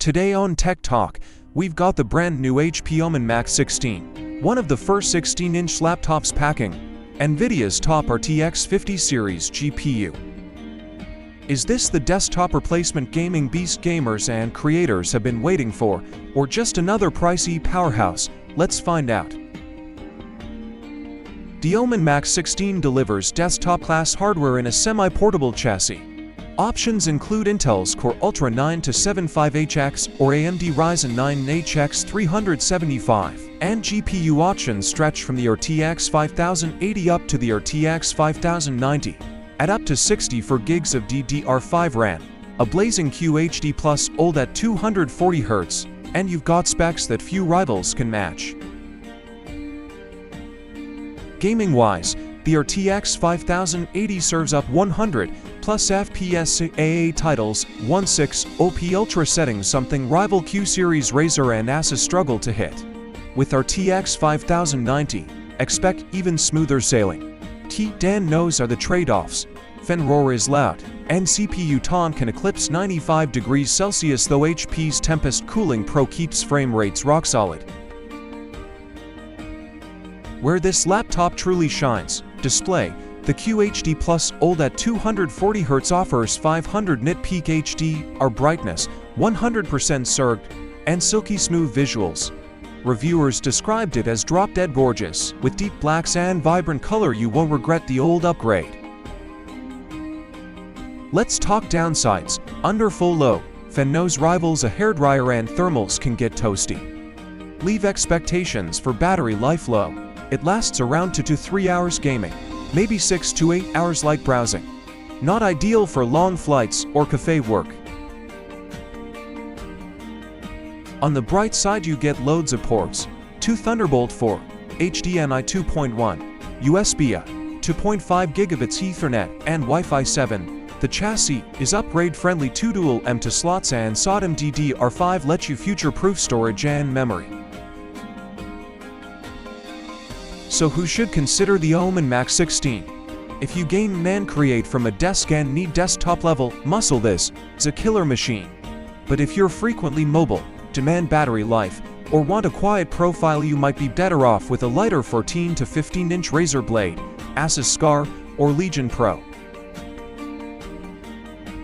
Today on Tech Talk, we've got the brand new HP Omen Max 16, one of the first 16-inch laptops packing NVIDIA's top RTX 50 series GPU. Is this the desktop replacement gaming beast gamers and creators have been waiting for, or just another pricey powerhouse? Let's find out. The Omen Max 16 delivers desktop-class hardware in a semi-portable chassis. Options include Intel's Core Ultra 9-75HX or AMD Ryzen 9HX 375, and GPU options stretch from the RTX 5080 up to the RTX 5090, at up to 64 gigs of DDR5 RAM, a blazing QHD OLED at 240Hz, and you've got specs that few rivals can match. Gaming-wise, the RTX 5080 serves up 100+ FPS AA titles, 16OP Ultra settings, something rival Q-series Razer and ASUS struggle to hit. With RTX 5090, expect even smoother sailing. Dan knows are the trade-offs. Fan roar is loud, and CPU tone can eclipse 95 degrees Celsius, though HP's Tempest Cooling Pro keeps frame rates rock solid. Where this laptop truly shines: display. The QHD OLED at 240Hz offers 500 nit peak HDR brightness, 100% SRG, and silky smooth visuals. Reviewers described it as drop-dead gorgeous, with deep blacks and vibrant color. You won't regret the old upgrade. Let's talk downsides. Under full load, fan knows rivals a hairdryer and thermals can get toasty. Leave expectations for battery life low. It lasts around 2 to 3 hours gaming, maybe 6 to 8 hours light browsing. Not ideal for long flights or cafe work. On the bright side, you get loads of ports: 2 Thunderbolt 4, HDMI 2.1, USB-A, 2.5 gigabits Ethernet, and Wi-Fi 7. The chassis is upgrade-friendly. 2 dual M2 slots and SODIMM DDR5 let you future-proof storage and memory. So who should consider the Omen Max 16? If you game and create from a desk and need desktop-level muscle, this is a killer machine. But if you're frequently mobile, demand battery life, or want a quiet profile, you might be better off with a lighter 14 to 15-inch Razer Blade, ASUS Scar, or Legion Pro.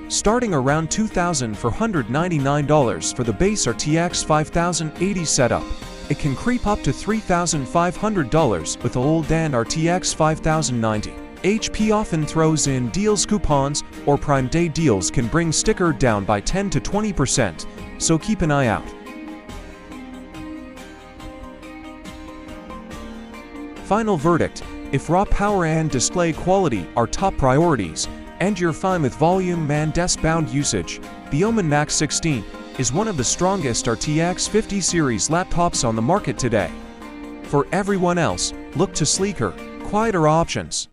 Starting around $2,499 for the base RTX 5080 setup, it can creep up to $3,500 with old and RTX 5090. HP often throws in deals, coupons, or Prime Day deals can bring sticker down by 10 to 20%, so keep an eye out. Final verdict: if raw power and display quality are top priorities, and you're fine with volume and desk-bound usage, the Omen Max 16 is one of the strongest RTX 50 series laptops on the market today. For everyone else, look to sleeker, quieter options.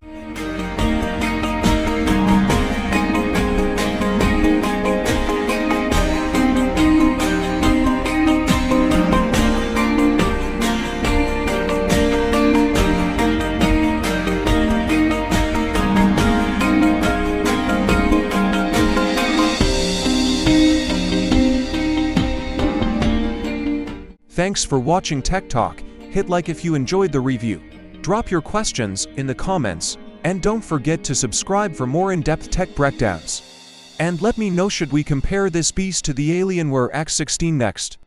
Thanks for watching Tech Talk. Hit like if you enjoyed the review. Drop your questions in the comments, and don't forget to subscribe for more in-depth tech breakdowns. And let me know, should we compare this beast to the Alienware X16 next?